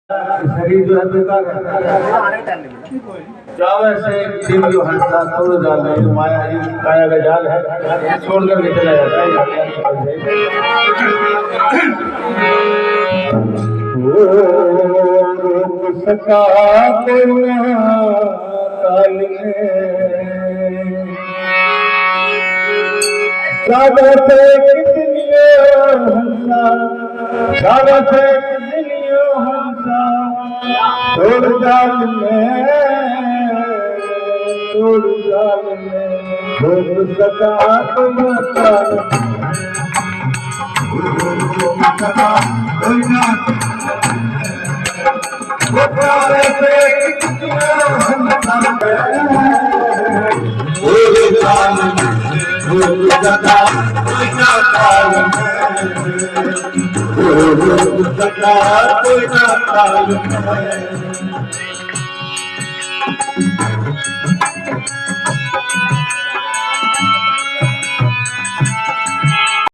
शरीर जो है बेकार है। जाओ ऐसे दिन जो हंसता तोड़ जाल है, माया ही काया का जाल है, छोड़ करके चला जाता है। वो रोक सका कोई ना काल में, सादा से कितनियों हंसा, सादा से कितनियों हंसा, तोड़ जाल में, तोड़ जाल में, रोक सका कोई ना काल में, रोक सका कोई ना, सादा से कितनियों हंसा, तोड़ जाल में, रोक सका कोई ना काल में, रोक सका कोई ना काल में।